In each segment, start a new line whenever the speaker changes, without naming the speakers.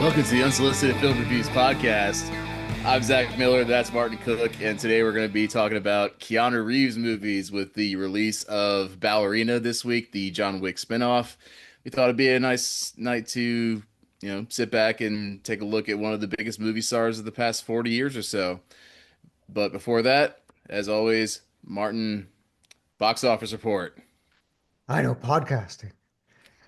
Welcome to the Unsolicited Film Reviews podcast. I'm Zach Miller, that's Martin Cook, and today we're going to be talking about Keanu Reeves movies with the release of Ballerina this week, the John Wick spinoff. We thought it'd be a nice night to, sit back and take a look at one of the biggest movie stars of the past 40 years or so. But before that, as always, Martin, box office report.
I know podcasting.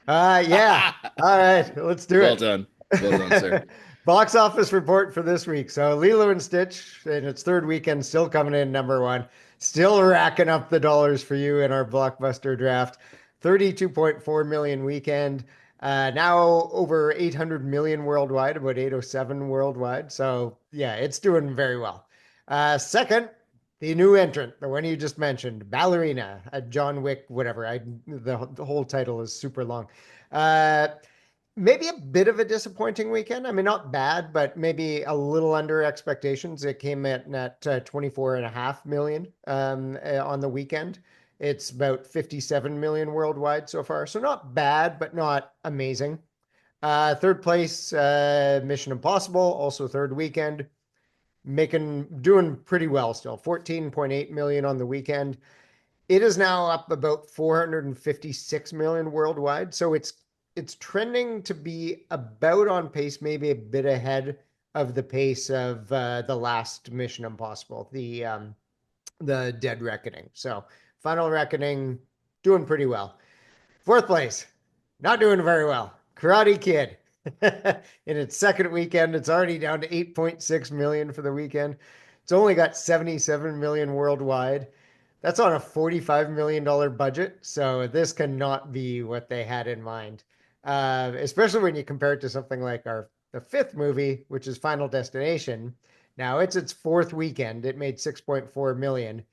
Yeah. All right, let's do
Well
it.
done. Well done, sir.
Box office report for this week. So Lilo and Stitch in its third weekend, still coming in number one, still racking up the dollars for you in our blockbuster draft. 32.4 million weekend. Now over 800 million worldwide, about 807 worldwide. So yeah, it's doing very well. Second, the new entrant, the one you just mentioned, Ballerina, John Wick, whatever. The whole title is super long. Uh, Maybe a bit of a disappointing weekend. I mean, not bad, but maybe a little under expectations. It came at 24.5 million on the weekend. It's about 57 million worldwide so far. So not bad, but not amazing. Third place, Mission Impossible, also third weekend, doing pretty well still. 14.8 million on the weekend. It is now up about 456 million worldwide. So it's trending to be about on pace, maybe a bit ahead of the pace of the last Mission Impossible, the Dead Reckoning. So Final Reckoning doing pretty well. Fourth place, not doing very well. Karate Kid. In its second weekend, it's already down to 8.6 million for the weekend. It's only got 77 million worldwide. That's on a $45 million budget. So this cannot be what they had in mind. Especially when you compare it to something like the fifth movie, which is Final Destination. Now it's its fourth weekend. It made 6.4 million.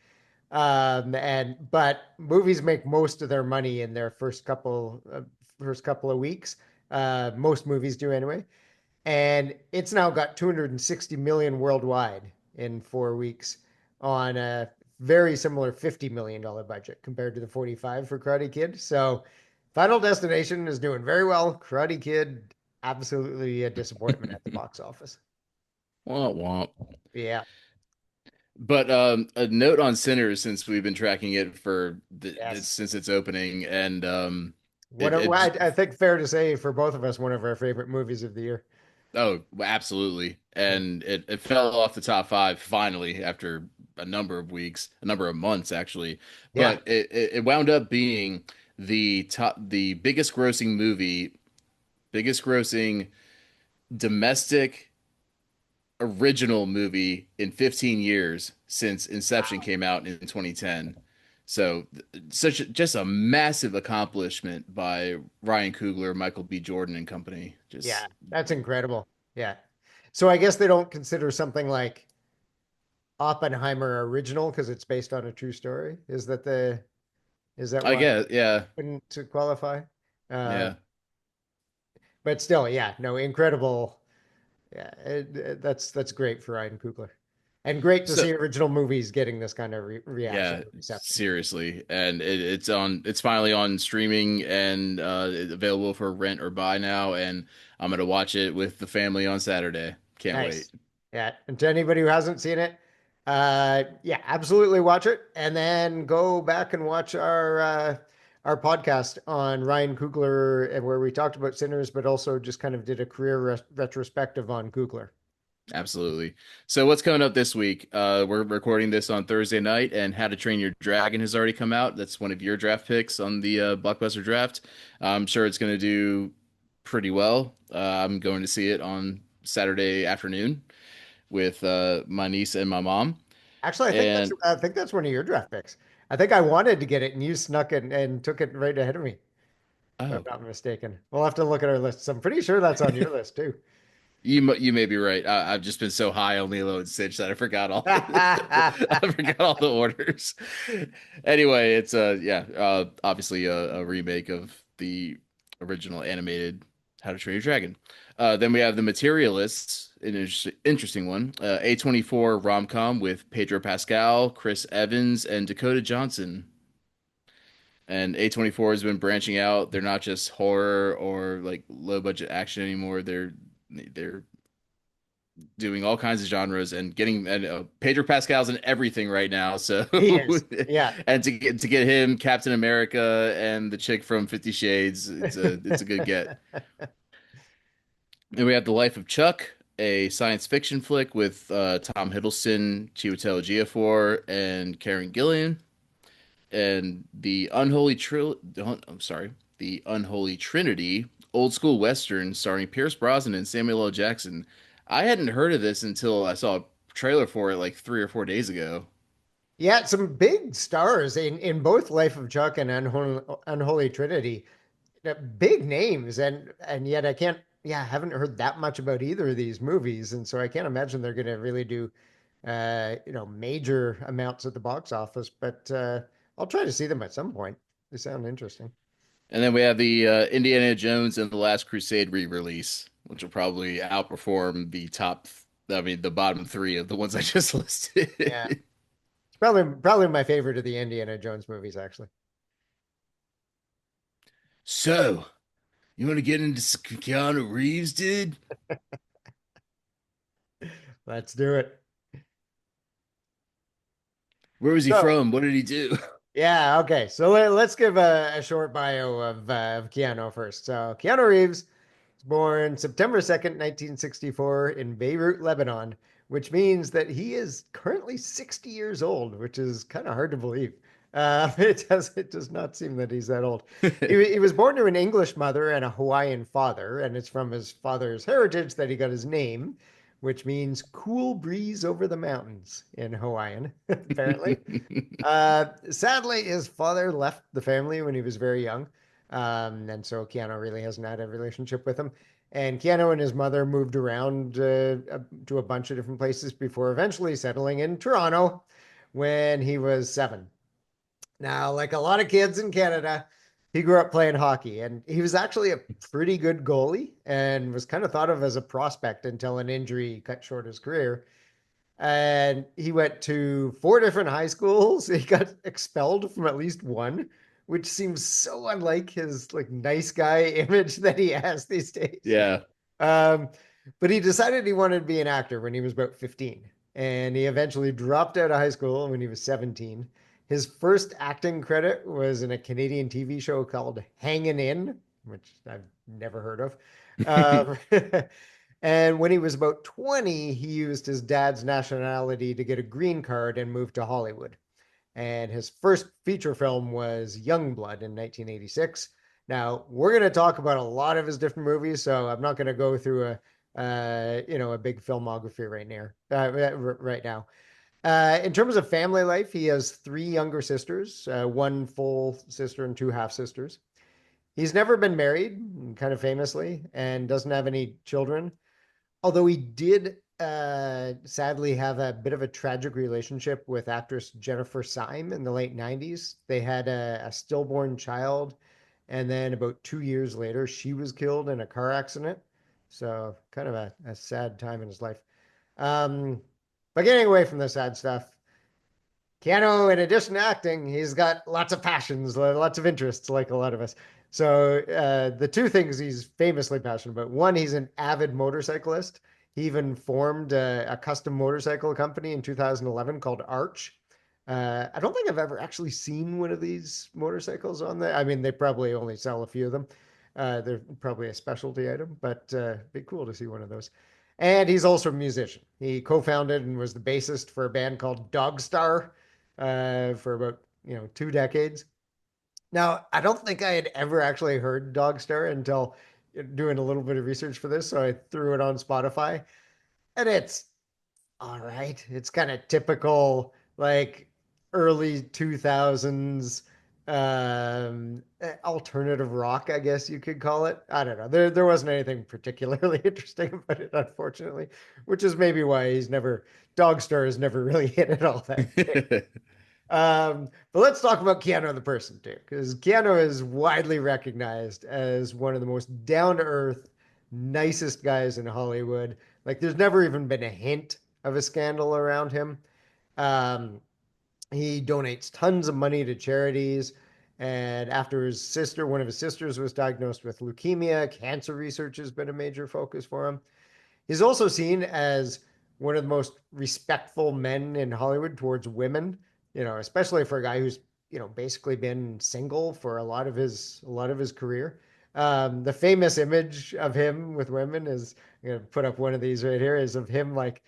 But movies make most of their money in their first couple of weeks. Most movies do anyway. And it's now got 260 million worldwide in 4 weeks on a very similar $50 million budget compared to the 45 for Karate Kid. So Final Destination is doing very well. Karate Kid, absolutely a disappointment at the box office.
Womp womp.
Yeah.
But a note on Sinners, since we've been tracking it
Yes.
since its opening, and
I think fair to say for both of us, one of our favorite movies of the year.
oh, absolutely,
Yeah.
and it fell off the top five finally after a number of weeks, a number of months actually,
Yeah.
but it wound up being the biggest grossing domestic original movie in 15 years since Inception
Wow.
came out in 2010. So just a massive accomplishment by Ryan Coogler, Michael B. Jordan and company.
Yeah.
Just
That's incredible. Yeah. So I guess they don't consider something like Oppenheimer original because it's based on a true story. Is that
I
why
guess, yeah,
wouldn't to qualify? Uh,
yeah.
but still, yeah, no, incredible. Yeah, that's great for Ryan Coogler, and great to
So
see original movies getting this kind of reaction
yeah,
and reception.
seriously, and it's finally on streaming and it's available for rent or buy now, and I'm gonna watch it with the family on Saturday. Can't wait.
Nice. Yeah, and to anybody who hasn't seen it, yeah, absolutely watch it, and then go back and watch our podcast on Ryan Coogler, where we talked about Sinners, but also just kind of did a career retrospective on Coogler.
Absolutely. So what's coming up this week? We're recording this on Thursday night, and How to Train Your Dragon has already come out. That's one of your draft picks on the Blockbuster draft. I'm sure it's going to do pretty well. I'm going to see it on Saturday afternoon with my niece and my mom.
Actually,
And
I think that's one of your draft picks. I think I wanted to get it, and you snuck it and took it right ahead of me, if I'm
oh,
not mistaken. We'll have to look at our lists. I'm pretty sure that's on your list too.
you may be right. I've just been so high on Lilo and Stitch that I forgot all I forgot all the orders. Anyway, it's obviously a remake of the original animated How to Train Your Dragon. Then we have The Materialists, an interesting one. A24 rom-com with Pedro Pascal, Chris Evans, and Dakota Johnson. And A24 has been branching out. They're not just horror or like low budget action anymore. they're doing all kinds of genres and getting and Pedro Pascal's in everything right now. So
He is. Yeah.
and to get him Captain America and the chick from 50 Shades, it's a good get. And we have The Life of Chuck, a science fiction flick with Tom Hiddleston, Chiwetel Ejiofor, and Karen Gillan, and I'm sorry, The Unholy Trinity, old school western starring Pierce Brosnan and Samuel L. Jackson. I hadn't heard of this until I saw a trailer for it like 3 or 4 days ago.
Yeah, some big stars in both Life of Chuck and Unholy Trinity. Big names, and yet I can't. Yeah, I haven't heard that much about either of these movies, and so I can't imagine they're going to really do, major amounts at the box office. But I'll try to see them at some point. They sound interesting.
And then we have the Indiana Jones and the Last Crusade re-release, which will probably outperform the bottom three of the ones I just
Yeah,
listed.
it's probably my favorite of the Indiana Jones movies, actually.
So, you want to get into Keanu Reeves, dude?
Let's do it.
Where was he
So,
from? What did he do?
yeah, okay. So let's give a short bio of Keanu first. So Keanu Reeves was born September 2nd, 1964 in Beirut, Lebanon, which means that he is currently 60 years old, which is kind of hard to believe. It does not seem that he's that old. He was born to an English mother and a Hawaiian father, and it's from his father's heritage that he got his name, which means cool breeze over the mountains in Hawaiian, apparently. Sadly, his father left the family when he was very young. And so Keanu really hasn't had a relationship with him. And Keanu and his mother moved around to a bunch of different places before eventually settling in Toronto when he was 7. Now, like a lot of kids in Canada, he grew up playing hockey and he was actually a pretty good goalie and was kind of thought of as a prospect until an injury cut short his career, and he went to 4 different high schools. He got expelled from at least one, which seems so unlike his like nice guy image that he has these days.
Yeah.
Um, but he decided he wanted to be an actor when he was about 15, and he eventually dropped out of high school when he was 17. His first acting credit was in a Canadian TV show called Hangin' In, which I've never heard of. Um, and when he was about 20, he used his dad's nationality to get a green card and moved to Hollywood. And his first feature film was Youngblood in 1986. Now, we're going to talk about a lot of his different movies, so I'm not going to go through a big filmography right now. In terms of family life, he has 3 younger sisters, one full sister and 2 half sisters. He's never been married, kind of famously, and doesn't have any children. Although he did sadly have a bit of a tragic relationship with actress Jennifer Syme in the late 90s. They had a stillborn child, and then about 2 years later, she was killed in a car accident. So, kind of a sad time in his life. Um, but getting away from the sad stuff, Keanu, in addition to acting, he's got lots of passions, lots of interests, like a lot of us. So the 2 things he's famously passionate about: one, he's an avid motorcyclist. He even formed a custom motorcycle company in 2011 called Arch. I don't think I've ever actually seen one of these motorcycles on there. I mean, they probably only sell a few of them. They're probably a specialty item, but it'd be cool to see one of those. And he's also a musician. He co-founded and was the bassist for a band called Dogstar for about 2 decades. Now, I don't think I had ever actually heard Dogstar until doing a little bit of research for this, so I threw it on Spotify, and it's all right. It's kind of typical, like early 2000s alternative rock, I guess you could call it. I don't know. There wasn't anything particularly interesting about it, unfortunately, which is maybe why Dogstar has never really hit it all that big. But let's talk about Keanu the person too, because Keanu is widely recognized as one of the most down to earth, nicest guys in Hollywood. Like, there's never even been a hint of a scandal around him. Um, he donates tons of money to charities, And after one of his sisters was diagnosed with leukemia, cancer research has been a major focus for him. He's also seen as one of the most respectful men in Hollywood towards women, especially for a guy who's, basically been single for a lot of his career. The famous image of him with women is, I'm gonna put up one of these right here, is of him like,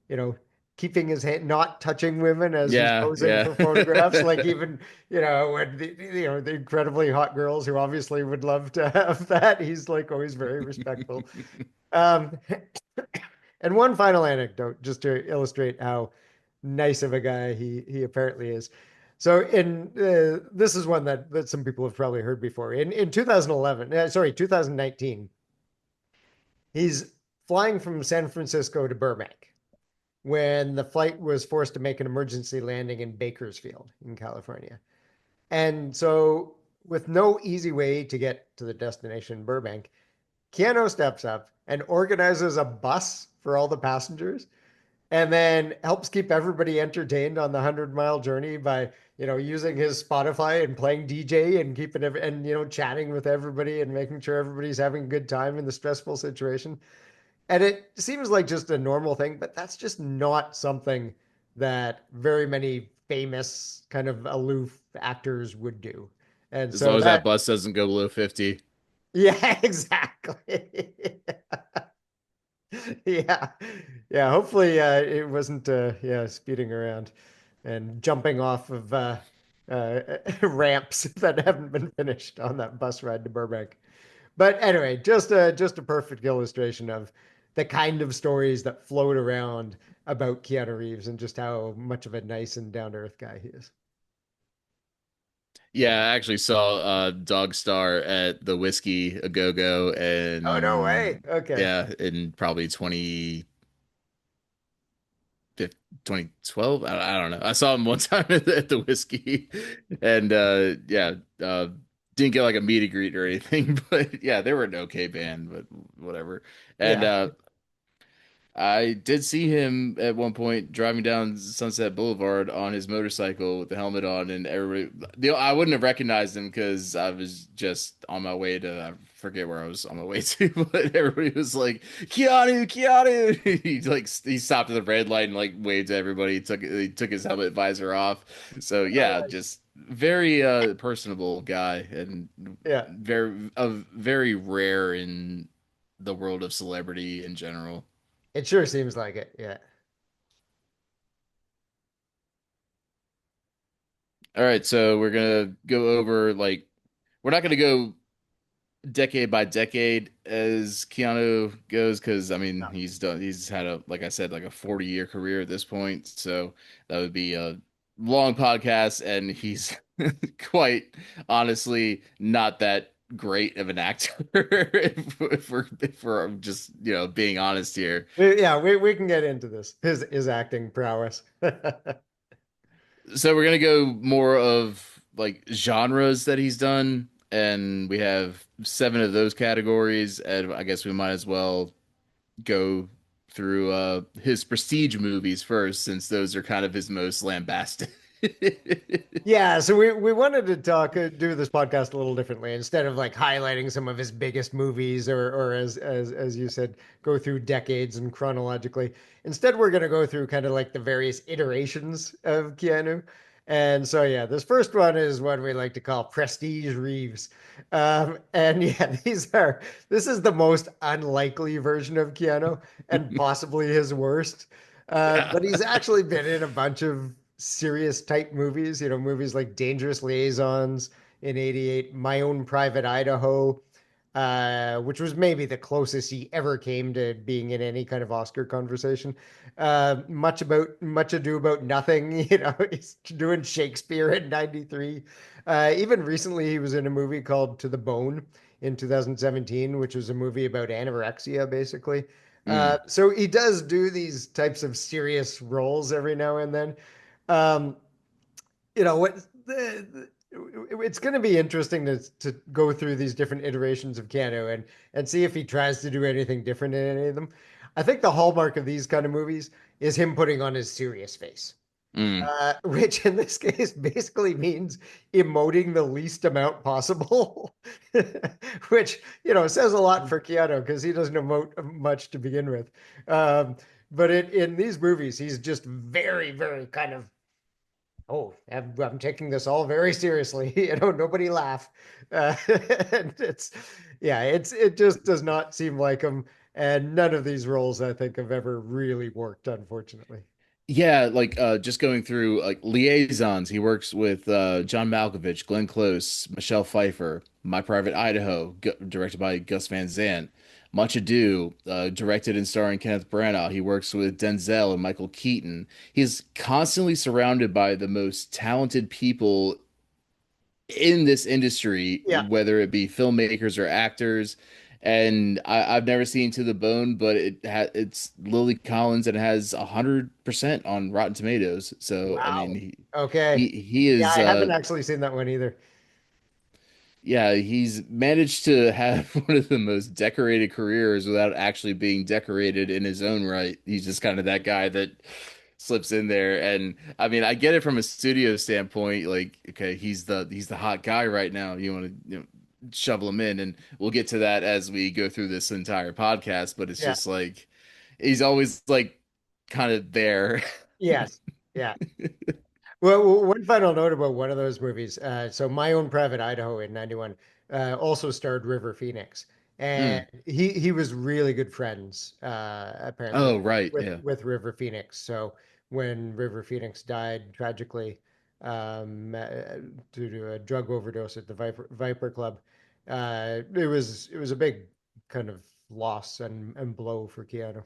you know, keeping his hand, not touching women as he's
Yeah,
posing
yeah.
for photographs. Like even, when the incredibly hot girls who obviously would love to have that, he's like always very respectful. Um, and one final anecdote, just to illustrate how nice of a guy he apparently is. So this is one that some people have probably heard before. In 2011, sorry, 2019, he's flying from San Francisco to Burbank when the flight was forced to make an emergency landing in Bakersfield in California. And so, with no easy way to get to the destination, Burbank, Keanu steps up and organizes a bus for all the passengers and then helps keep everybody entertained on the 100-mile journey by, using his Spotify and playing DJ and keeping and, chatting with everybody and making sure everybody's having a good time in the stressful situation. And it seems like just a normal thing, but that's just not something that very many famous kind of aloof actors would do. And
As
so
long as that
that,
bus doesn't go below 50.
yeah, exactly. Yeah. Yeah. Hopefully, it wasn't, yeah, speeding around and jumping off of uh, ramps that haven't been finished on that bus ride to Burbank. But anyway, just a perfect illustration of the kind of stories that float around about Keanu Reeves and just how much of a nice and down to earth guy he is.
Yeah, I actually saw Dogstar at the Whisky a go-go
Oh, no way.
and
Okay.
yeah, in probably 2012. I don't know. I saw him one time at the Whisky and yeah, didn't get like a meet and greet or anything, but yeah, they were an okay band, but whatever. And
Yeah.
I did see him at one point driving down Sunset Boulevard on his motorcycle with the helmet on, and I wouldn't have recognized him because I was just on my way to, I forget where I was on my way to, but everybody was like, Keanu, Keanu. He stopped at the red light and like waved to everybody. He took his helmet visor off. So yeah,
Oh,
just very personable guy and
yeah.
very rare in the world of celebrity in general.
It sure seems like it. Yeah.
All right, so we're gonna go over like we're not gonna go decade by decade as Keanu goes because I mean he's had a like I said like a 40-year career at this point, so that would be a long podcast and he's quite honestly not that great of an actor if we're just being honest here.
Yeah, we can get into this. His acting prowess.
So we're gonna go more of like genres that he's done, and we have seven of those categories, and I guess we might as well go through his prestige movies first, since those are kind of his most lambasted.
Yeah, so we wanted to do this podcast a little differently. Instead of like highlighting some of his biggest movies or as you said, go through decades and chronologically. Instead, we're gonna go through kind of like the various iterations of Keanu. And so yeah, this first one is what we like to call Prestige Reeves. And yeah, this is the most unlikely version of Keanu and possibly his worst.
Yeah.
But he's actually been in a bunch of serious type movies, movies like Dangerous Liaisons in '88, My Own Private Idaho, which was maybe the closest he ever came to being in any kind of Oscar conversation. Much Ado About Nothing, he's doing Shakespeare in '93. Even recently, he was in a movie called To the Bone in 2017, which was a movie about anorexia, basically.
Mm.
So he does do these types of serious roles every now and then. Um, what it's going to be interesting to go through these different iterations of Keanu and see if he tries to do anything different in any of them. I think the hallmark of these kind of movies is him putting on his serious face.
Mm.
Which in this case basically means emoting the least amount possible, which, says a lot for Keanu because he doesn't emote much to begin with. Um, but in these movies, he's just very, very kind of, oh, I'm taking this all very seriously. Nobody laugh. And yeah, it just does not seem like him. And none of these roles, I think, have ever really worked, unfortunately.
Yeah, like just going through like liaisons, he works with John Malkovich, Glenn Close, Michelle Pfeiffer, My Private Idaho, directed by Gus Van Sant. Much Ado, directed and starring Kenneth Branagh. He works with Denzel and Michael Keaton. He's constantly surrounded by the most talented people in this industry,
Yeah.
whether it be filmmakers or actors. And I've never seen To the Bone, but it's Lily Collins and it has 100% on Rotten Tomatoes. So I mean,
Wow. Okay.
he
Yeah,
is
I haven't actually seen that one either.
yeah, he's managed to have one of the most decorated careers without actually being decorated in his own right. He's just kind of that guy that slips in there. And I mean, I get it from a studio standpoint. Like, okay, he's the hot guy right now. You want to shovel him in, and we'll get to that as we go through this entire podcast. But it's
Yeah.
just like he's always like kind of there.
Yes. Yeah. Well, one final note about one of those movies. So My Own Private Idaho in 91 also starred River Phoenix. And
Mm.
he was really good friends, apparently,
Oh, right,
with
yeah.
River Phoenix. So when River Phoenix died tragically um, uh, due to a drug overdose at the Viper Club, it was a big kind of loss and blow for Keanu.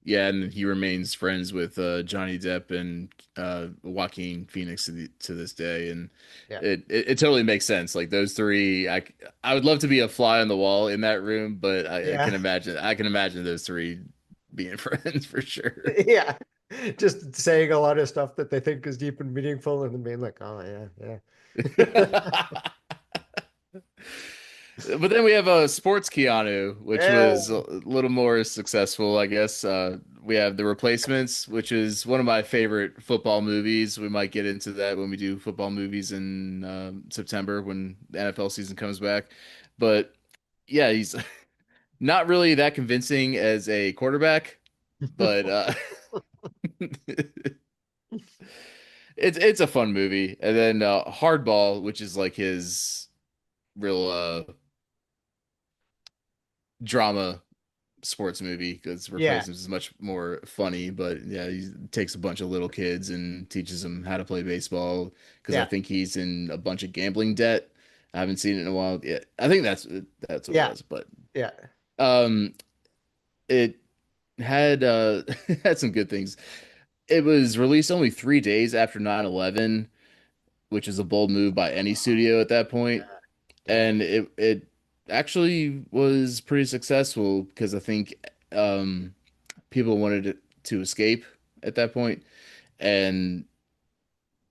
Yeah, and he remains friends with Johnny Depp and Joaquin Phoenix to this day, and
Yeah.
it totally makes sense. Like those three, I would love to be a fly on the wall in that room, but
Yeah.
I can imagine those three being friends for sure.
Yeah. Just saying a lot of stuff that they think is deep and meaningful and then being like, oh yeah, yeah.
But then we have a sports Keanu, which was a
Yeah.
little more successful, I guess. We have The Replacements, which is one of my favorite football movies. We might get into that when we do football movies in September when the NFL season comes back. But yeah, he's not really that convincing as a quarterback, but it's a fun movie. And then Hardball, which is like his real drama sports movie because
Yeah.
Replacements is much more funny. But yeah, he takes a bunch of little kids and teaches them how to play baseball because I
Yeah.
think he's in a bunch of gambling debt. I haven't seen it in a while. Yeah, I think that's what it
Yeah.
was. But
Yeah.
um, it had had some good things. It was released only 3 days after 9/11, which is a bold move by any studio at that point.
Yeah.
And it actually was pretty successful because I think um people wanted it to escape at that point, and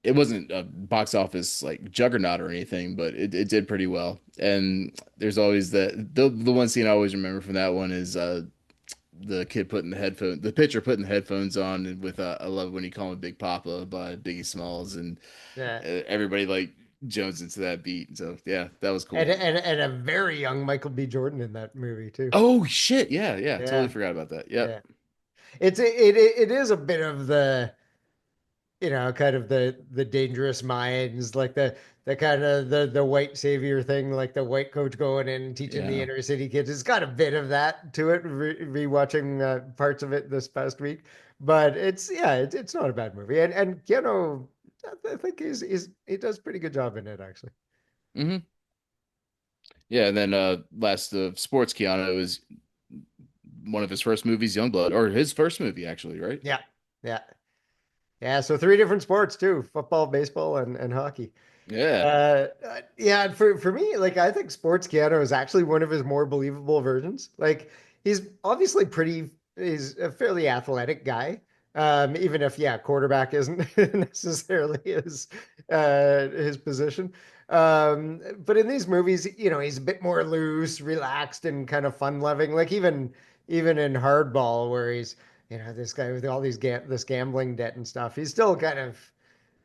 it wasn't a box office like juggernaut or anything, but it did pretty well. And there's always the one scene I always remember from that one is the pitcher putting the headphones on and with I love when he called him Big Papa by Biggie Smalls, and
Yeah.
everybody like Jones into that beat. So yeah, that was
And,
cool.
and and a very young Michael B. Jordan in that movie too.
Oh shit, yeah, yeah, totally
Yeah.
forgot about that. Yep.
Yeah. It is a bit of the kind of the dangerous minds, like the kind of the white savior thing, like the white coach going in and teaching the
Yeah.
inner city kids. It's got a bit of that to it. Rewatching parts of it this past week, but it's not a bad movie. And Keanu, I think he does a pretty good job in it actually.
Hmm. Yeah, and then last of sports Keanu is one of his first movies, Youngblood, or his first movie actually, right?
Yeah, yeah, yeah. So three different sports too: football, baseball, and hockey.
Yeah.
Yeah, for me, like I think Sports Keanu is actually one of his more believable versions. Like he's obviously he's a fairly athletic guy. Even if yeah, quarterback isn't necessarily his position. But in these movies, he's a bit more loose, relaxed, and kind of fun loving. Like even in Hardball, where he's this guy with all this gambling debt and stuff. He's still kind of,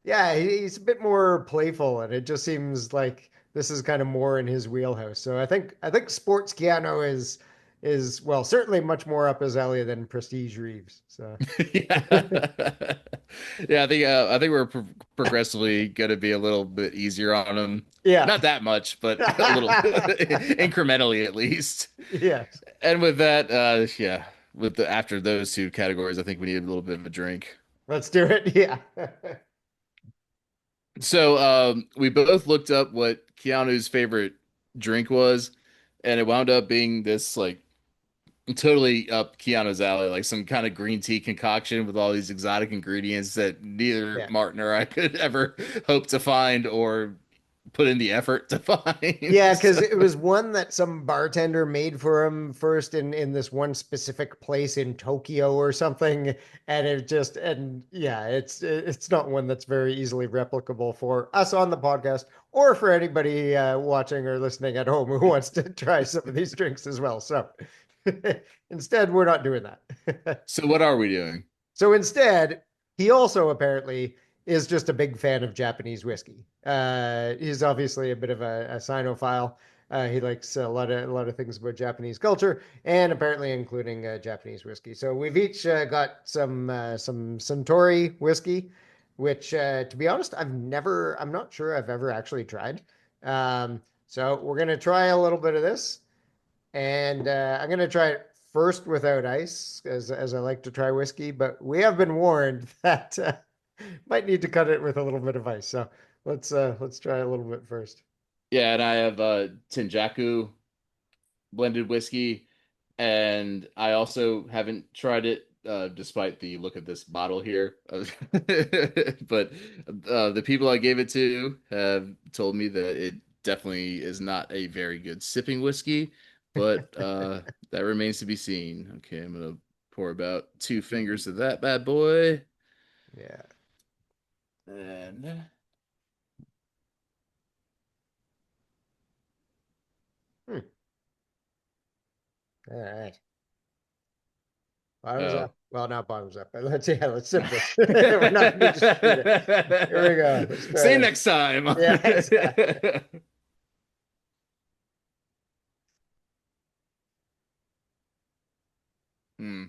yeah, he's a bit more playful, and it just seems like this is kind of more in his wheelhouse. So I think sports Keanu is well, certainly much more up his alley than Prestige Reeves. So
Yeah. Yeah, I think we're progressively going to be a little bit easier on him.
yeah.
Not that much, but a little incrementally at least.
Yes.
And with that, yeah, with the after those two categories, I think we need a little bit of a drink.
Let's do it. Yeah.
So, we both looked up what Keanu's favorite drink was, and it wound up being this like totally up Keanu's alley, like some kind of green tea concoction with all these exotic ingredients that neither
Yeah.
Martin or I could ever hope to find or put in the effort to find.
Yeah, because
So,
it was one that some bartender made for him first in this one specific place in Tokyo or something, and yeah, it's not one that's very easily replicable for us on the podcast or for anybody watching or listening at home who wants to try some of these drinks as well. So instead, we're not doing that.
so what are we doing?
So instead, he also apparently is just a big fan of Japanese whiskey. He's obviously a bit of a Sinophile. He likes a lot of things about Japanese culture, and apparently including Japanese whiskey. So we've each got some Suntory whiskey, which, to be honest, I'm not sure I've ever actually tried. So we're gonna try a little bit of this. And I'm going to try it first without ice, as I like to try whiskey. But we have been warned that might need to cut it with a little bit of ice. So let's try a little bit first.
Yeah, and I have Tenjaku blended whiskey, and I also haven't tried it, despite the look of this bottle here. But the people I gave it to have told me that it definitely is not a very good sipping whiskey, but that remains to be seen. Okay, I'm gonna pour about 2 fingers of that bad boy,
Yeah.
and
Hmm. All right. Bottoms
oh.
up. Well, not bottoms up, but let's sip this. We're not going to just shoot it. Here we go. Let's try
See you
this.
next time.
Yeah, exactly.
Hmm.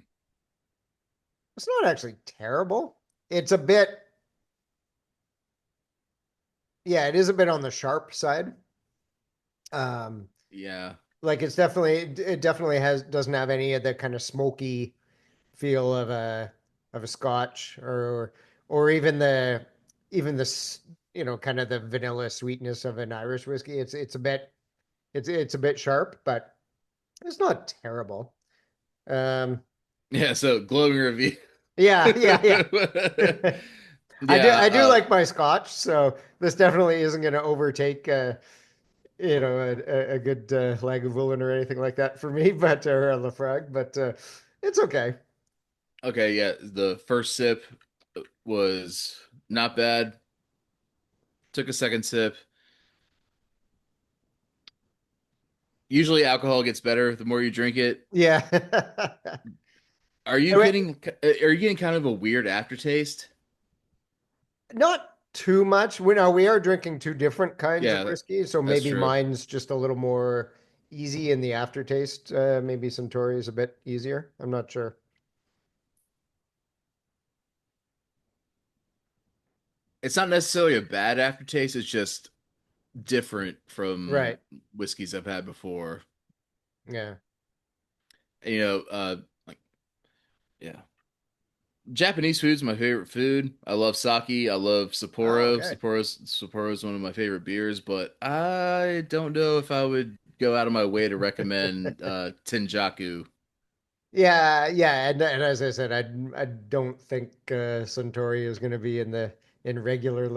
It's not actually terrible. It's a bit, yeah, it is a bit on the sharp side. Um,
Yeah.
like it definitely doesn't have any of the kind of smoky feel of a Scotch or even the kind of the vanilla sweetness of an Irish whiskey. It's a bit sharp, but it's not terrible. Um,
Yeah, so glowing review.
yeah, yeah, yeah. I do
Yeah,
I do like my Scotch, so this definitely isn't going to overtake a good Lagavulin or anything like that for me, but or a Lafroig, but it's okay.
okay, yeah. The first sip was not bad. Took a second sip. Usually alcohol gets better the more you drink it.
Yeah.
Are you getting kind of a weird aftertaste?
Not too much. We are drinking two different kinds of
Yeah,
whiskey, so
that's
maybe
true.
mine's just a little more easy in the aftertaste. Maybe Suntory is a bit easier. I'm not sure.
It's not necessarily a bad aftertaste, it's just different from
Right.
whiskeys I've had before.
Yeah.
You know, like yeah. Japanese food's my favorite food. I love sake. I love
Oh,
Sapporo.
okay.
Sapporo's one of my favorite beers, but I don't know if I would go out of my way to recommend Tenjaku.
Yeah, yeah, and as I said, I don't think Suntory is going to be in regular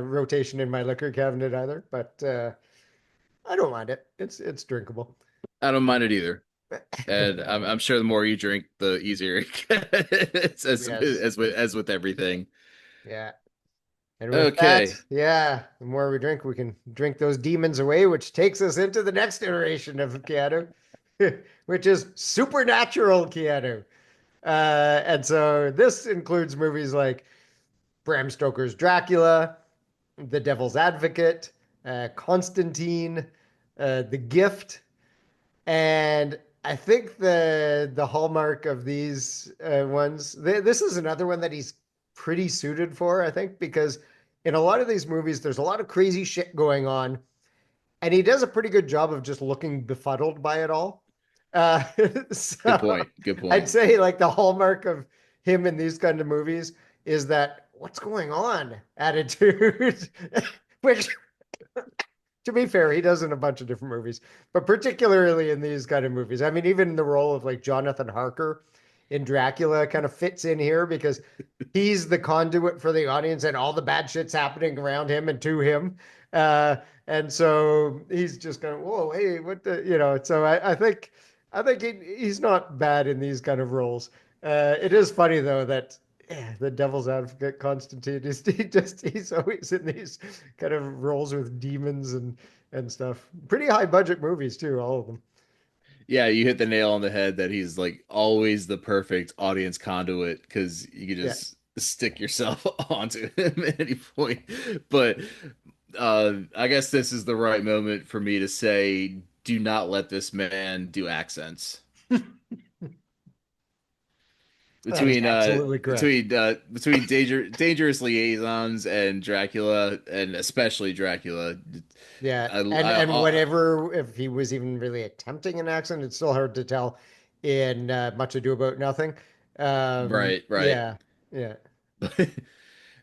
rotation in my liquor cabinet either, but I don't mind it. It's drinkable.
I don't mind it either. And I'm sure the more you drink, the easier it gets,
Yes.
as with everything.
Yeah. And with that,
Okay.
yeah, the more we drink, we can drink those demons away, which takes us into the next iteration of Keanu, which is Supernatural Keanu. And so this includes movies like Bram Stoker's Dracula, The Devil's Advocate, Constantine, The Gift, and I think the hallmark of these ones, this is another one that he's pretty suited for, I think, because in a lot of these movies, there's a lot of crazy shit going on, and he does a pretty good job of just looking befuddled by it all. Uh,
Good
so
point. Good
I'd
point.
say like the hallmark of him in these kind of movies is that what's going on attitude, which to be fair, he does in a bunch of different movies, but particularly in these kind of movies. I mean, even the role of like Jonathan Harker in Dracula kind of fits in here because he's the conduit for the audience and all the bad shit's happening around him and to him. Uh, and so he's just going, whoa, hey, what the, so I think he's not bad in these kind of roles. It is funny though that yeah, the devil's advocate Constantine is he's always in these kind of roles with demons and stuff. Pretty high budget movies too, all of them.
Yeah, you hit the nail on the head that he's like always the perfect audience conduit because you can
Yeah.
just stick yourself onto him at any point. But I guess this is the right moment for me to say, do not let this man do accents.
That is absolutely correct.
Between dangerous liaisons and Dracula and especially Dracula,
Yeah, and
I
whatever if he was even really attempting an accent, it's still hard to tell in Much Ado About Nothing.
right, right.
Yeah, yeah,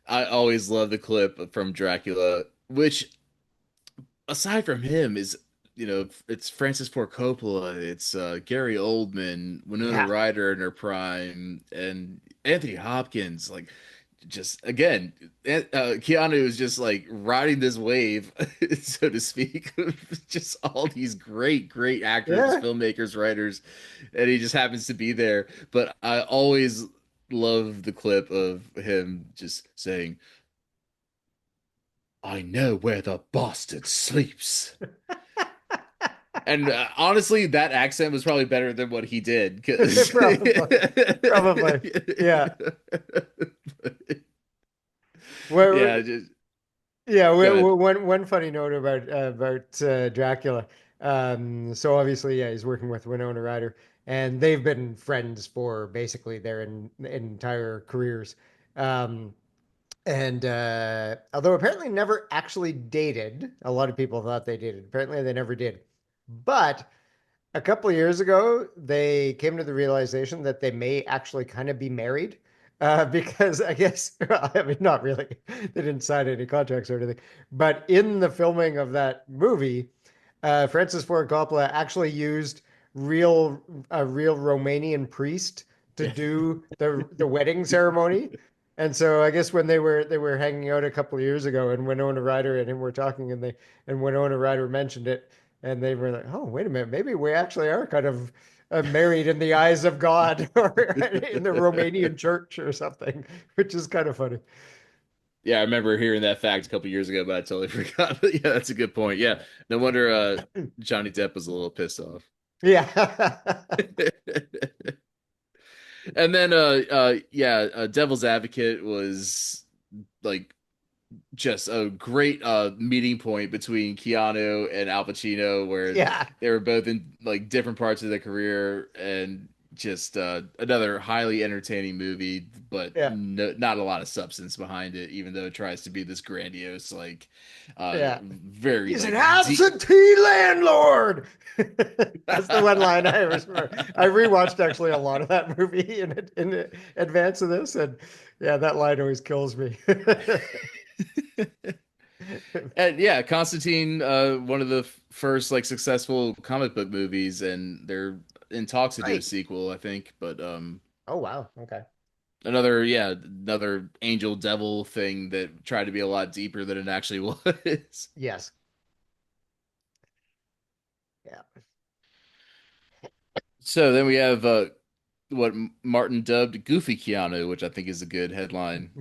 I always love the clip from Dracula, which aside from him is it's Francis Ford Coppola, it's Gary Oldman, Winona
yeah,
Ryder in her prime, and Anthony Hopkins. Like, just again, Keanu is just like riding this wave, so to speak, of just all these great actors,
yeah.
filmmakers, writers, and he just happens to be there. But I always love the clip of him just saying, "I know where the bastard sleeps." And honestly, that accent was probably better than what he did. 'Cause
Probably, probably. Yeah. Well,
yeah, just
yeah.
go ahead.
One funny note about Dracula. So obviously, yeah, he's working with Winona Ryder, and they've been friends for basically their entire careers. Um, And although apparently never actually dated, a lot of people thought they dated. Apparently they never did. But a couple of years ago, they came to the realization that they may actually kind of be married. Because I guess, well, I mean, not really. They didn't sign any contracts or anything. But in the filming of that movie, Francis Ford Coppola actually used real a real Romanian priest to do the wedding ceremony. And so I guess when they were hanging out a couple of years ago, and Winona Ryder and him were talking, and Winona Ryder mentioned it, and they were like, "Oh, wait a minute, maybe we actually are kind of married in the eyes of God, or in the Romanian church, or something," which is kind of funny.
Yeah, I remember hearing that fact a couple years ago, but I totally forgot. But yeah, that's a good point. Yeah, no wonder Johnny Depp was a little pissed off.
Yeah,
And then yeah, Devil's Advocate was like just a great meeting point between Keanu and Al Pacino, where
yeah,
they were both in like different parts of their career, and just another highly entertaining movie, but
yeah,
no, not a lot of substance behind it, even though it tries to be this grandiose, like
yeah.
very
He's an
like deep.
absentee landlord. That's the one line I always remember. I rewatched actually a lot of that movie in advance of this, and yeah, that line always kills me.
And yeah, Constantine, one of the first like successful comic book movies, and they're in talks to do a
Right.
sequel, I think. But
Oh wow. Okay.
another angel devil thing that tried to be a lot deeper than it actually was.
Yes. Yeah.
So then we have what Martin dubbed Goofy Keanu, which I think is a good headline.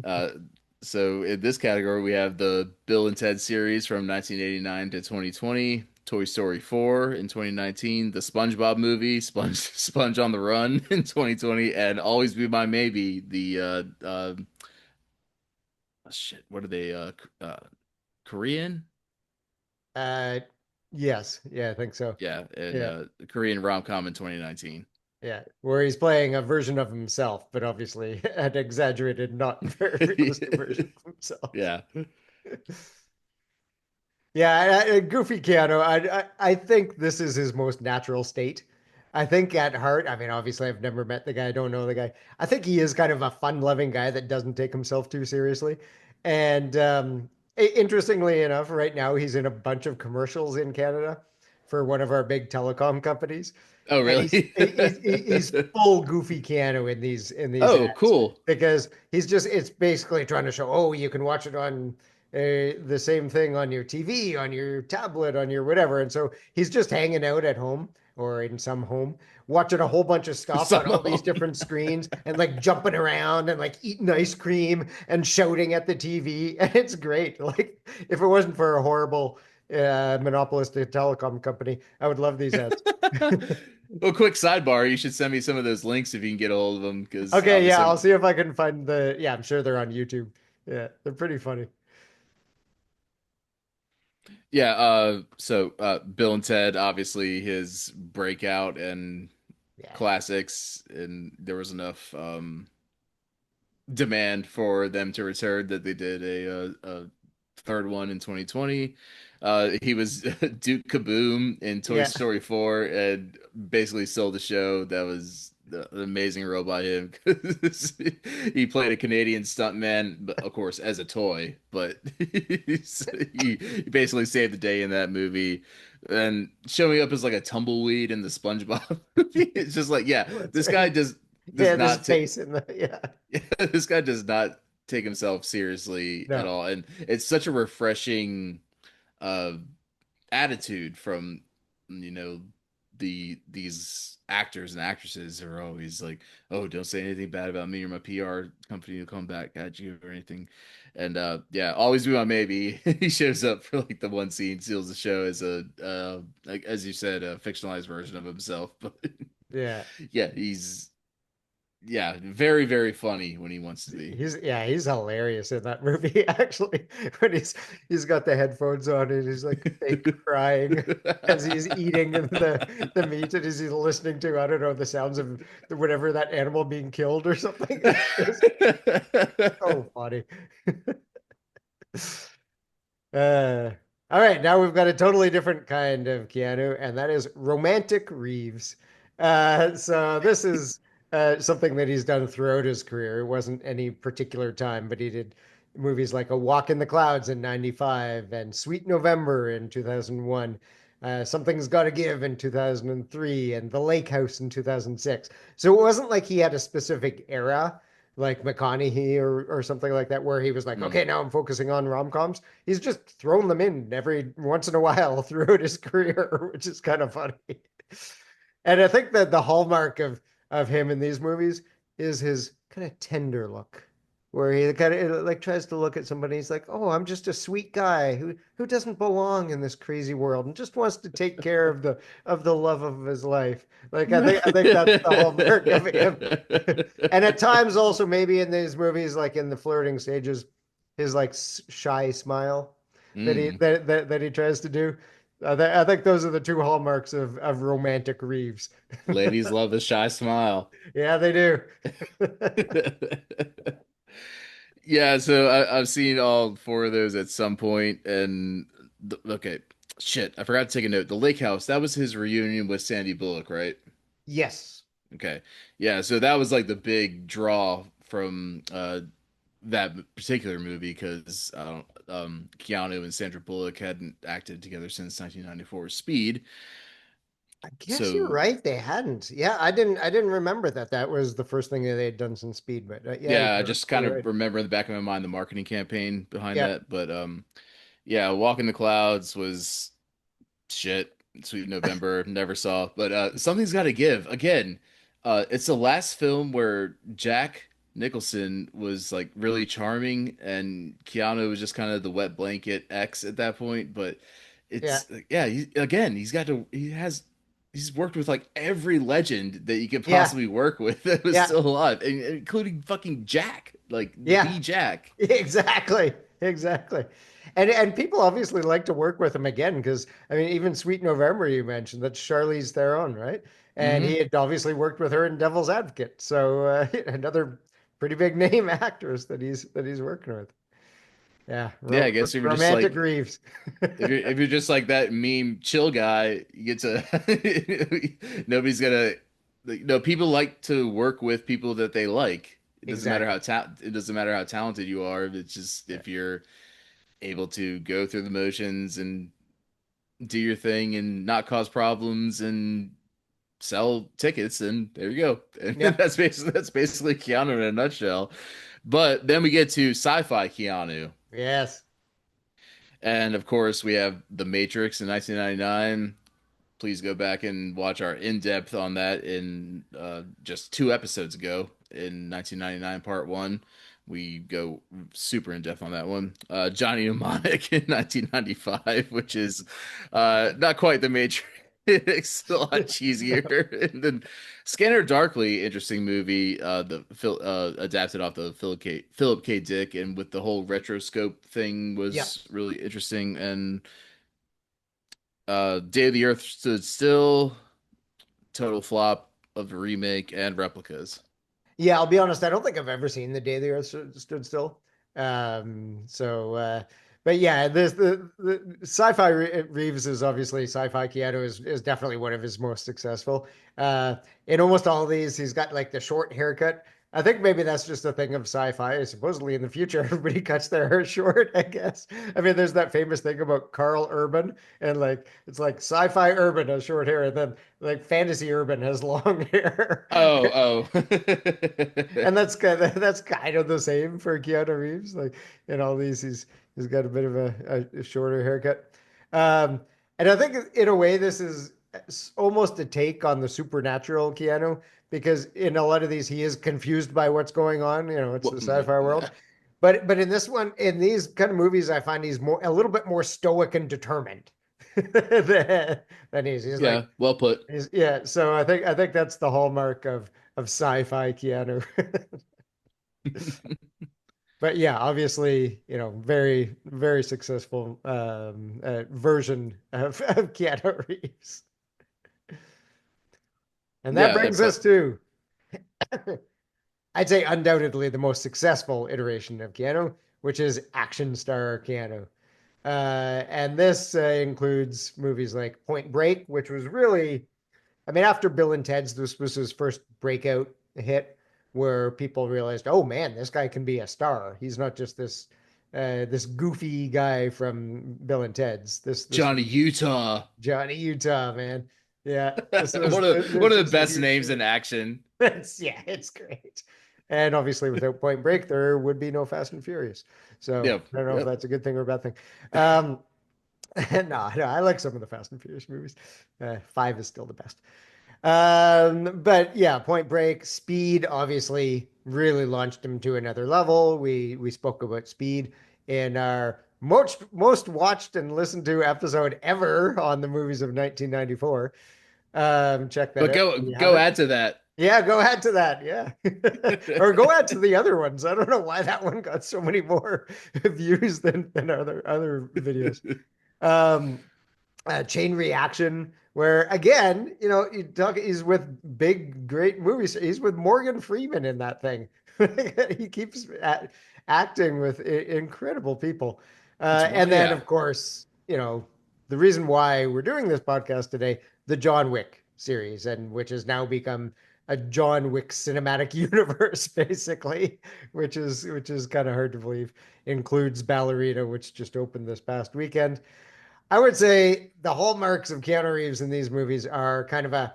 So in this category, we have the Bill and Ted series from 1989 to 2020. Toy Story 4 in 2019, the SpongeBob movie, Sponge on the Run in 2020, and Always Be My Maybe, shit, what are they? Korean?
Uh, yes, yeah, I think so.
Yeah, and
Yeah,
Korean rom-com in 2019.
yeah, where he's playing a version of himself, but obviously an exaggerated, not very realistic version of himself.
Yeah.
Yeah, Goofy Keanu. I think this is his most natural state. I think at heart, I mean, obviously, I've never met the guy, I don't know the guy. I think he is kind of a fun-loving guy that doesn't take himself too seriously. And interestingly enough, right now he's in a bunch of commercials in Canada for one of our big telecom companies,
Oh,
and
really?
he's full Goofy Keanu in these
Oh,
ads
cool.
because he's just it's basically trying to show, oh, you can watch it on the same thing on your TV, on your tablet, on your whatever. And so he's just hanging out at home or in some home, watching a whole bunch of stuff on all these
Somehow.
different screens and like jumping around and like eating ice cream and shouting at the TV. And it's great. Like if it wasn't for a horrible monopolistic telecom company, I would love these ads.
Well, quick sidebar, you should send me some of those links if you can get a hold of them, because
Okay, yeah,
obviously,
I'll see if I can find yeah, I'm sure they're on YouTube. Yeah, they're pretty funny.
yeah. Bill and Ted, obviously his breakout and
Yeah.
classics, and there was enough demand for them to return that they did a third one in 2020. He was Duke Kaboom in Toy
Yeah.
Story 4 and basically sold the show. That was an amazing role by him because he played a Canadian stuntman, but of course as a toy. But he basically saved the day in that movie. And showing up as like a tumbleweed in the SpongeBob movie, it's just like, yeah,
What's
this guy does
yeah, this
not take
face in the yeah.
this guy does not take himself seriously at
No.
all, and it's such a refreshing uh attitude from you know these actors and actresses who are always like, oh, don't say anything bad about me or my PR company will come back at you or anything. And yeah, always be my maybe. He shows up for like the one scene, seals the show as a like as you said, a fictionalized version of himself. But
Yeah.
yeah, he's yeah, very, very funny when he wants to be.
He's hilarious in that movie actually. When he's got the headphones on and he's like fake crying as he's eating the meat and he's listening to, I don't know, the sounds of whatever that animal being killed or something. It's just so funny. Uh, all right, now we've got a totally different kind of Keanu, and that is romantic Reeves. So this is something that he's done throughout his career. It wasn't any particular time, but he did movies like A Walk in the Clouds in '95 and Sweet November in 2001. Something's Gotta Give in 2003 and The Lake House in 2006. So it wasn't like he had a specific era like McConaughey or something like that, where he was like,
Mm.
okay, now I'm focusing on rom-coms. He's just thrown them in every once in a while throughout his career, which is kind of funny. And I think that the hallmark of him in these movies is his kind of tender look, where he kind of like tries to look at somebody. He's like, "Oh, I'm just a sweet guy who doesn't belong in this crazy world and just wants to take care of the love of his life." Like I think that's the hallmark of him. And at times also maybe in these movies, like in the flirting stages, his like shy smile
Mm.
that he tries to do. I think those are the two hallmarks of romantic Reeves.
Ladies love the shy smile.
Yeah, they do.
Yeah, so I've seen all four of those at some point, and okay, shit, I forgot to take a note. The Lake House, that was his reunion with Sandy Bullock, right?
Yes.
Okay, yeah, so that was like the big draw from that particular movie because Keanu and Sandra Bullock hadn't acted together since 1994 Speed.
I guess you're
So
right. They hadn't. Yeah, I didn't remember that that was the first thing that they had done since Speed. But yeah,
yeah, I just kind
you're
of
right.
remember in the back of my mind the marketing campaign behind
Yeah.
that. But yeah, Walk in the Clouds was shit. Sweet November, never saw. But Something's Gotta Give. Again, it's the last film where Jack Nicholson was like really charming and Keanu was just kind of the wet blanket ex at that point. But
Yeah.
Yeah, he's worked with like every legend that you could
Yeah.
possibly work with that was
Yeah.
still alive, including fucking Jack, like
Yeah.
the Jack.
Exactly. Exactly. And people obviously like to work with him again because I mean even Sweet November you mentioned that's Charlize Theron, right? And he
Hmm.
had obviously worked with her in Devil's Advocate. So another pretty big name actress that he's working with. Yeah,
Yeah, I guess if you're just
romantic
like
Reeves.
if you're just like that meme chill guy, you get to nobody's gonna like, no, people like to work with people that they like.
Exactly.
It doesn't matter how talented you are. It's just
Yeah.
if you're able to go through the motions and do your thing and not cause problems and sell tickets, and there you go. And
Yep.
that's basically Keanu in a nutshell. But then we get to sci-fi Keanu.
Yes.
And of course, we have The Matrix in 1999. Please go back and watch our in-depth on that in just 2 episodes ago in 1999 part one. We go super in depth on that one. Johnny Mnemonic in 1995, which is not quite the Matrix. It's a lot cheesier. And then Scanner Darkly, interesting movie. Adapted off the Philip K. Dick, and with the whole retroscope thing
Yep.
was really interesting. And Day of the Earth Stood Still, total flop of a remake and replicas.
Yeah, I'll be honest. I don't think I've ever seen The Day the Earth Stood Still. But yeah, the sci-fi Reeves is obviously sci-fi. Keanu is definitely one of his most successful. In almost all of these, he's got like the short haircut. I think maybe that's just a thing of sci-fi. Supposedly in the future, everybody cuts their hair short, I guess. I mean, there's that famous thing about Carl Urban, and like it's like sci-fi Urban has short hair, and then like fantasy Urban has long hair.
Oh, oh.
And that's kind of the same for Keanu Reeves. Like in all these, he's got a bit of a shorter haircut. Um, and I think in a way, this is almost a take on the supernatural Keanu, because in a lot of these, he is confused by what's going on. You know, it's the sci-fi world.
Yeah.
But in this one, in these kind of movies, I find he's more a little bit more stoic and determined than he's like
Yeah, well put.
yeah. So I think that's the hallmark of sci-fi Keanu. But yeah, obviously, very, very successful version of Keanu Reeves. And that
Yeah,
brings us to, I'd say, undoubtedly the most successful iteration of Keanu, which is action star Keanu. And this includes movies like Point Break, which was really, I mean, after Bill and Ted's, this was his first breakout hit where people realized, oh man, this guy can be a star. He's not just this goofy guy from Bill and Ted's. This
Johnny Utah.
Johnny Utah, man. Yeah,
One
this
of the
was a
best
huge
names in
hit.
action.
Yeah, it's great. And obviously, without Point Break, there would be no Fast and Furious. So
Yep,
I don't know if
yep.
that's a good thing or a bad thing. Um, no, I like some of the Fast and Furious movies. Five is still the best. But yeah, Point Break, Speed obviously really launched him to another level. We spoke about Speed in our most watched and listened to episode ever on the movies of 1994. Check that
But
out if you
go
haven't.
add to that.
Yeah, go add to that. Yeah. Or go add to the other ones. I don't know why that one got so many more views than other videos. Um, Chain Reaction, where again, he's with big, great movies. He's with Morgan Freeman in that thing. He keeps acting with incredible people.
It's one,
And then,
yeah.
of course, the reason why we're doing this podcast today, the John Wick series, and which has now become a John Wick cinematic universe, basically, which is kind of hard to believe. Includes Ballerina, which just opened this past weekend. I would say the hallmarks of Keanu Reeves in these movies are kind of a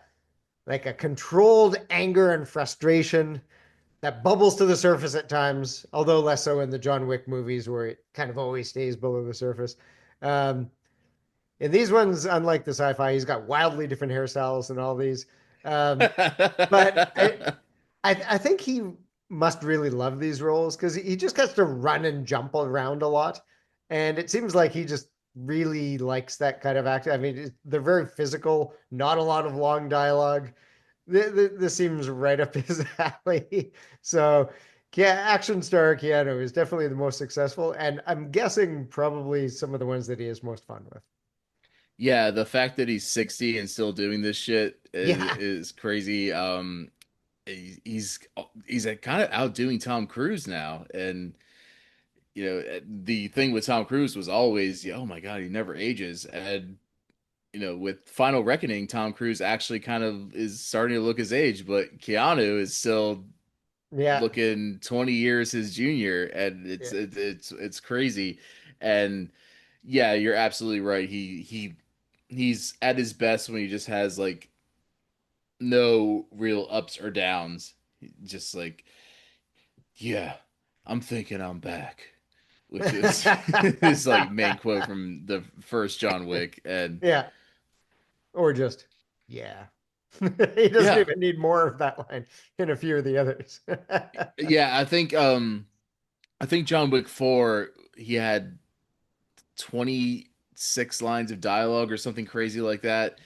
controlled anger and frustration that bubbles to the surface at times, although less so in the John Wick movies where it kind of always stays below the surface. Um, in these ones, unlike the sci-fi, he's got wildly different hairstyles and all these. Um, but I think he must really love these roles because he just gets to run and jump around a lot, and it seems like he just really likes that kind of acting. I mean, they're very physical, not a lot of long dialogue. This seems right up his alley. So, yeah, action star Keanu is definitely the most successful, and I'm guessing probably some of the ones that he is most fun with.
Yeah, the fact that he's 60 and still doing this shit
Yeah,
is crazy. He's he's kind of outdoing Tom Cruise now, and the thing with Tom Cruise was always, oh my God, he never ages. And with Final Reckoning, Tom Cruise actually kind of is starting to look his age, but Keanu is still
yeah,
looking 20 years his junior, and
yeah.
it's crazy. And yeah, you're absolutely right. He's at his best when he just has like no real ups or downs. Just like, yeah, I'm thinking I'm back, which is his like main quote from the first John Wick. And
Yeah, or just yeah. He doesn't
yeah,
even need more of that line in a few of the others.
yeah, I think John Wick 4, he had 26 lines of dialogue or something crazy like that.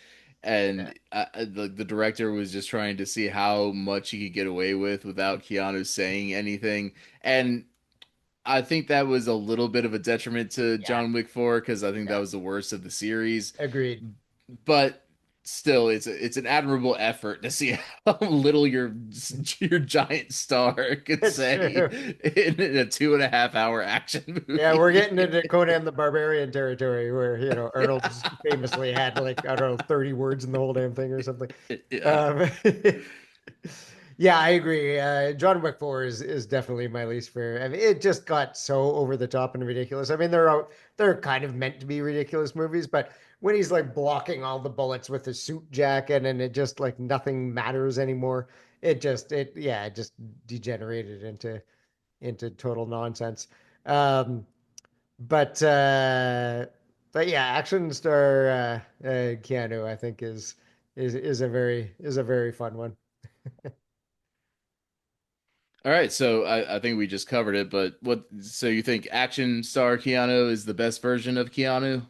Yeah,
And the director was just trying to see how much he could get away with without Keanu saying anything. And I think that was a little bit of a detriment to
yeah,
John Wick 4 because I think that
yeah.
was the worst of the series.
Agreed.
But still, it's an admirable effort to see how little your giant star could
It's
say
true.
in a 2.5 hour action
Yeah, we're getting
movie.
into Conan the Barbarian territory where, Arnold's famously had like, I don't know, 30 words in the whole damn thing or something.
Yeah.
Um, yeah, I agree. John Wick 4 is definitely my least favorite. I mean, it just got so over the top and ridiculous. I mean, they're kind of meant to be ridiculous movies, but when he's like blocking all the bullets with his suit jacket and it just like nothing matters anymore, it just degenerated into total nonsense. Um, but uh, but yeah, action star Keanu, I think is a very fun one.
All right, so I think we just covered it, but so you think action star Keanu is the best version of Keanu?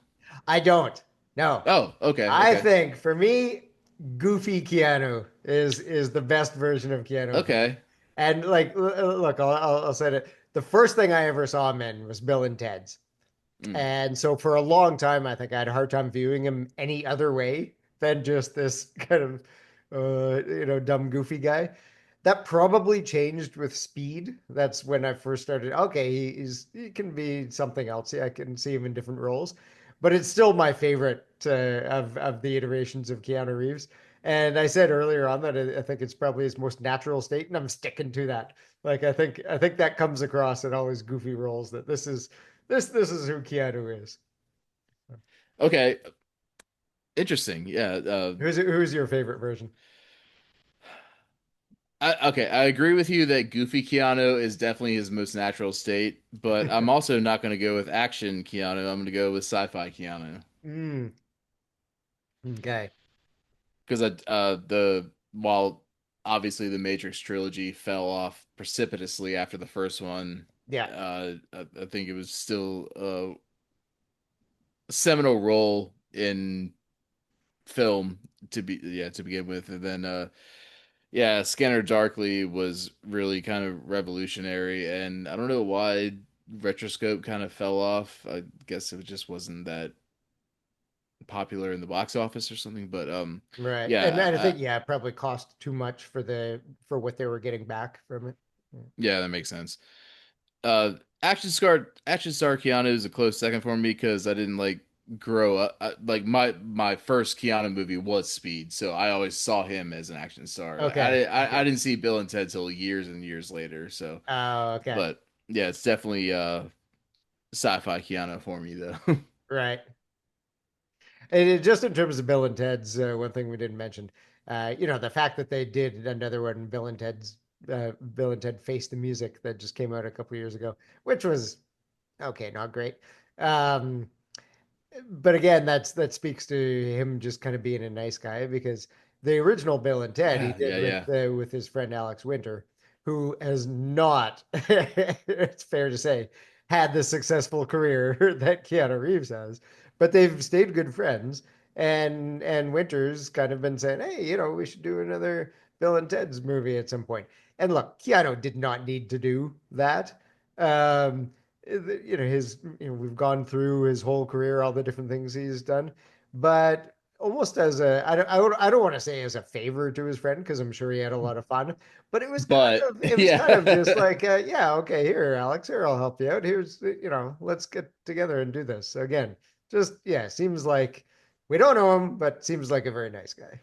I don't. No.
Oh, okay,
I
okay,
think for me, Goofy Keanu is the best version of Keanu for me.
okay.
And like, look, I'll say it. The first thing I ever saw him in was Bill and Ted's.
Mm.
And so for a long time, I think I had a hard time viewing him any other way than just this kind of, dumb, goofy guy. That probably changed with Speed. That's when I first started. Okay, he can be something else. Yeah, I can see him in different roles, but it's still my favorite of the iterations of Keanu Reeves. And I said earlier on that I think it's probably his most natural state, and I'm sticking to that. Like I think that comes across in all his goofy roles that this is who Keanu is.
Okay, interesting. Yeah.
Who's your favorite version?
Okay, I agree with you that Goofy Keanu is definitely his most natural state, but I'm also not going to go with action Keanu. I'm going to go with sci-fi Keanu
Mm, okay.
because the while obviously the Matrix trilogy fell off precipitously after the first one,
Yeah.
I think it was still a seminal role in film to begin with, and then yeah, Scanner Darkly was really kind of revolutionary, and I don't know why Retroscope kind of fell off. I guess it just wasn't that popular in the box office or something. But
Right. And
yeah,
I think yeah, it probably cost too much for what they were getting back from it.
yeah, that makes sense. Action Star Keanu is a close second for me because I didn't like grow up. Like my first Keanu movie was Speed, so I always saw him as an action star. Like
Okay.
I
Okay.
didn't see Bill and Ted till years and years later. So,
Oh, okay.
but yeah, it's definitely sci-fi Keanu for me though.
Right. And just in terms of Bill and Ted's, one thing we didn't mention, the fact that they did another one, Bill and Ted Face the Music, that just came out a couple years ago, which was okay, not great. Um, but again, that speaks to him just kind of being a nice guy because the original Bill and Ted he
Yeah,
did
yeah,
with
yeah.
with his friend Alex Winter, who has not, it's fair to say, had the successful career that Keanu Reeves has. but they've stayed good friends. And Winter's kind of been saying, hey, we should do another Bill and Ted's movie at some point. And look, Keanu did not need to do that. Um, we've gone through his whole career, all the different things he's done, but almost as a, I don't want to say as a favor to his friend, because I'm sure he had a lot of fun, but
But
it was kind of just
yeah.
like, yeah, okay, here, Alex, here, I'll help you out. Here's, let's get together and do this. So again, just, yeah, seems like we don't know him, but seems like a very nice guy.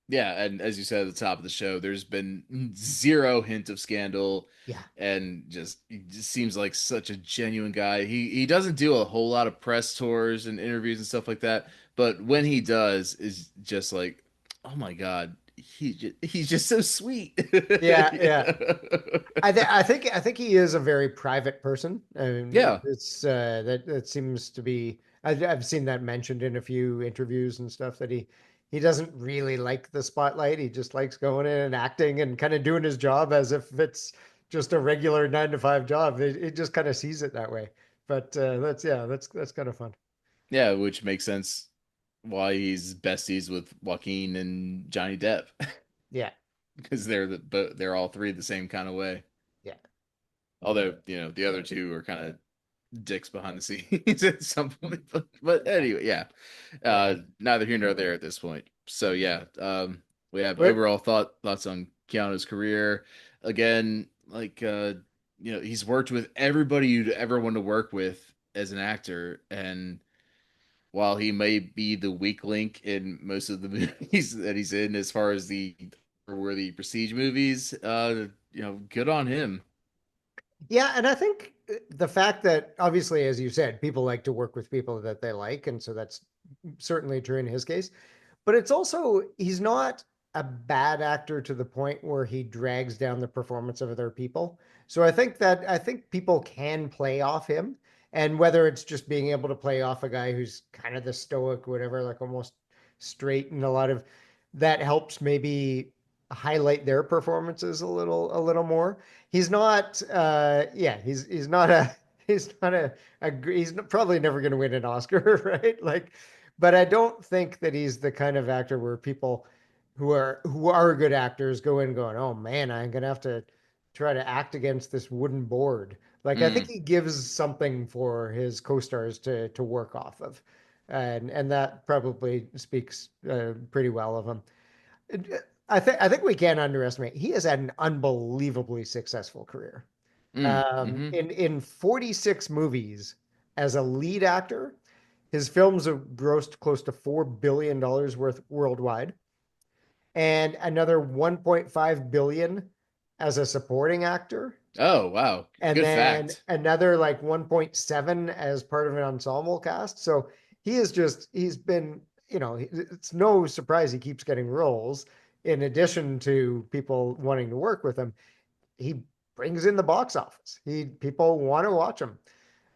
Yeah, and as you said at the top of the show, there's been zero hint of scandal,
Yeah.
and just he just seems like such a genuine guy. He doesn't do a whole lot of press tours and interviews and stuff like that, but when he does, is just like, oh my God, he's just so sweet.
Yeah, yeah.
Yeah.
I think he is a very private person. I mean,
Yeah.
it's that seems to be. I've seen that mentioned in a few interviews and stuff that he doesn't really like the spotlight. He just likes going in and acting and kind of doing his job as if it's just a regular 9 to 5 job. It just kind of sees it that way. But that's kind of fun.
Yeah, which makes sense why he's besties with Joaquin and Johnny Depp
Yeah,
because they're all three the same kind of way.
yeah,
Although, the other two are kind of dicks behind the scenes at some point. But anyway, yeah.
yeah.
Neither here nor there at this point. So yeah, we have
But
overall thoughts on Keanu's career. Again, like he's worked with everybody you'd ever want to work with as an actor, and while he may be the weak link in most of the movies that he's in, as far as the worthy prestige movies, good on him.
yeah, and I think the fact that obviously, as you said, people like to work with people that they like, and so that's certainly true in his case. But it's also, he's not a bad actor to the point where he drags down the performance of other people. So I think people can play off him. And whether it's just being able to play off a guy who's kind of the stoic, whatever, like almost straight, and a lot of that helps maybe highlight their performances a little more. He's not he's not a he's probably never going to win an Oscar, right? Like, but I don't think that he's the kind of actor where people who are good actors go in going, oh man, I'm gonna have to try to act against this wooden board. Like, I think
Mm.
he gives something for his co-stars to work off of, and that probably speaks pretty well of him. I think we can't underestimate. He has had an unbelievably successful career.
Mm. Hmm.
In 46 movies as a lead actor, his films have grossed close to $4 billion worth worldwide, and another 1.5 billion as a supporting actor,
Oh, wow.
and
Good
then
fact.
another like 1.7 as part of an ensemble cast. So he's been, it's no surprise he keeps getting roles in addition to people wanting to work with him. He brings in the box office. People want to watch him.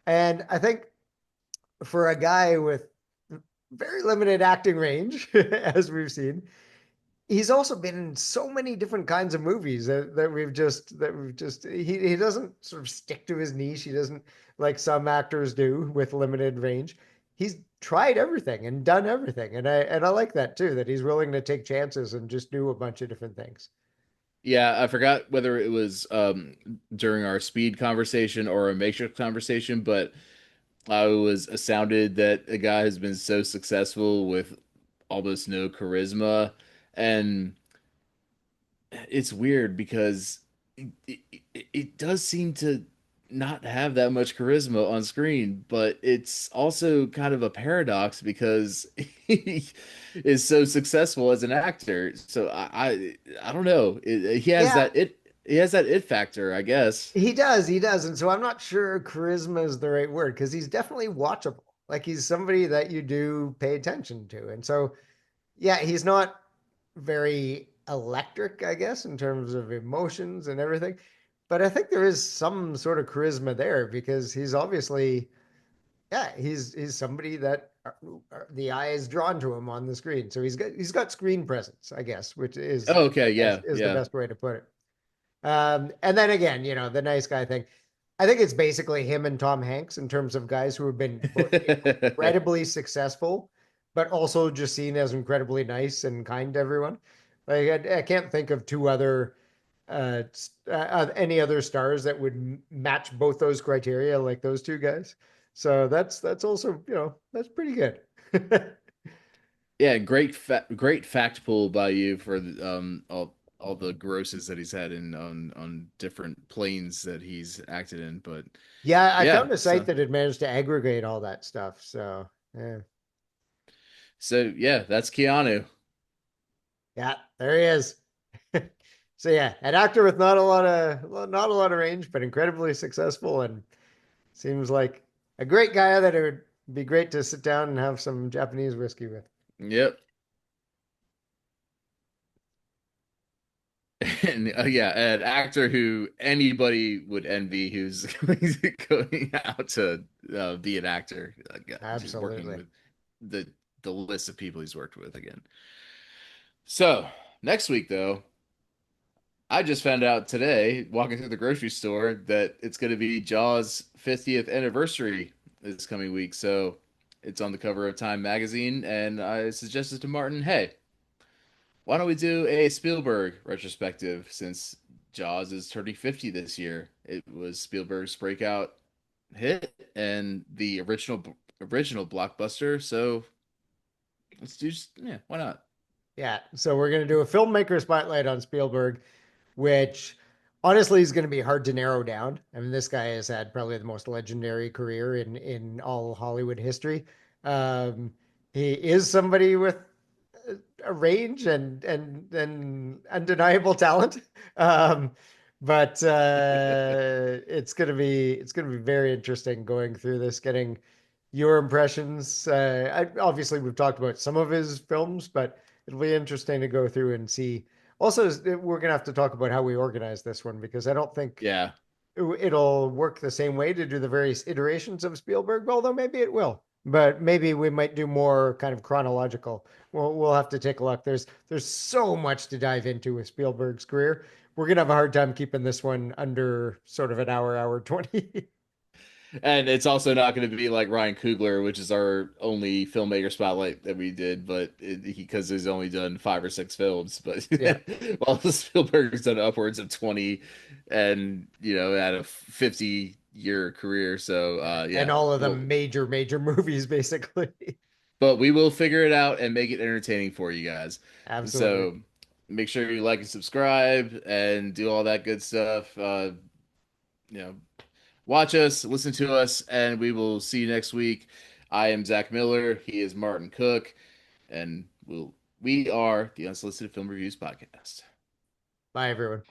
And I think for a guy with very limited acting range, as we've seen, he's also been in so many different kinds of movies that we've just he doesn't sort of stick to his niche. He doesn't, like some actors do with limited range. He's tried everything and done everything. And I like that too, that he's willing to take chances and just do a bunch of different things.
Yeah, I forgot whether it was during our speed conversation or a Matrix conversation, but I was astounded that a guy has been so successful with almost no charisma. And it's weird because it does seem to not have that much charisma on screen, but it's also kind of a paradox because he is so successful as an actor. So I don't know.
Yeah,
He has that it factor, I guess.
he does. And so I'm not sure charisma is the right word, because he's definitely watchable. Like, he's somebody that you do pay attention to. And so, yeah, he's not very electric, I guess, in terms of emotions and everything. But I think there is some sort of charisma there, because he's obviously, yeah, he's somebody that the eye is drawn to him on the screen. So he's got screen presence, I guess, which
Oh, okay, yeah,
is the
yeah.
best way to put it. And then again, the nice guy thing. I think it's basically him and Tom Hanks in terms of guys who have been both incredibly successful, but also just seen as incredibly nice and kind to everyone. Like I can't think of two other any other stars that would match both those criteria like those two guys. So that's also, that's pretty good.
Yeah, great fact pool by you for all the grosses that he's had in on different planes that he's acted in. But
Yeah, I
yeah,
found a site that had managed to aggregate all that stuff. So yeah,
yeah, that's Keanu.
yeah, there he is. So yeah, an actor with not a lot of range, but incredibly successful, and seems like a great guy that it would be great to sit down and have some Japanese whiskey with.
Yep. And yeah, an actor who anybody would envy who's going out to be an actor, just working
Absolutely.
with the the list of people he's worked with again. So next week, though, I just found out today, walking through the grocery store, that it's going to be Jaws' 50th anniversary this coming week. So it's on the cover of Time magazine, and I suggested to Martin, hey, why don't we do a Spielberg retrospective since Jaws is turning 50 this year? It was Spielberg's breakout hit and the original blockbuster. So let's do yeah, why not?
Yeah. So we're gonna do a filmmaker spotlight on Spielberg, which honestly is going to be hard to narrow down. I mean, this guy has had probably the most legendary career in all Hollywood history. Um, he is somebody with a range and undeniable talent. Um, but it's gonna be very interesting going through this, getting your impressions. Obviously, we've talked about some of his films, but it'll be interesting to go through and see. Also, we're gonna have to talk about how we organize this one because I don't think
Yeah.
it'll work the same way to do the various iterations of Spielberg, although maybe it will. But maybe we might do more kind of chronological. We'll have to take a look. There's so much to dive into with Spielberg's career. We're gonna have a hard time keeping this one under sort of an hour 20.
And it's also not going to be like Ryan Coogler, which is our only filmmaker spotlight that we did, but because he's only done 5 or 6 films. But
Yeah.
while Spielberg's done upwards of 20, and had a 50-year career, so
And
yeah,
all of
well,
them major movies, basically.
but we will figure it out and make it entertaining for you guys.
Absolutely.
So make sure you like and subscribe and do all that good stuff. You know, watch us, listen to us, and we will see you next week. I am Zach Miller. He is Martin Cook, and we are the Unsolicited Film Reviews podcast.
Bye, everyone.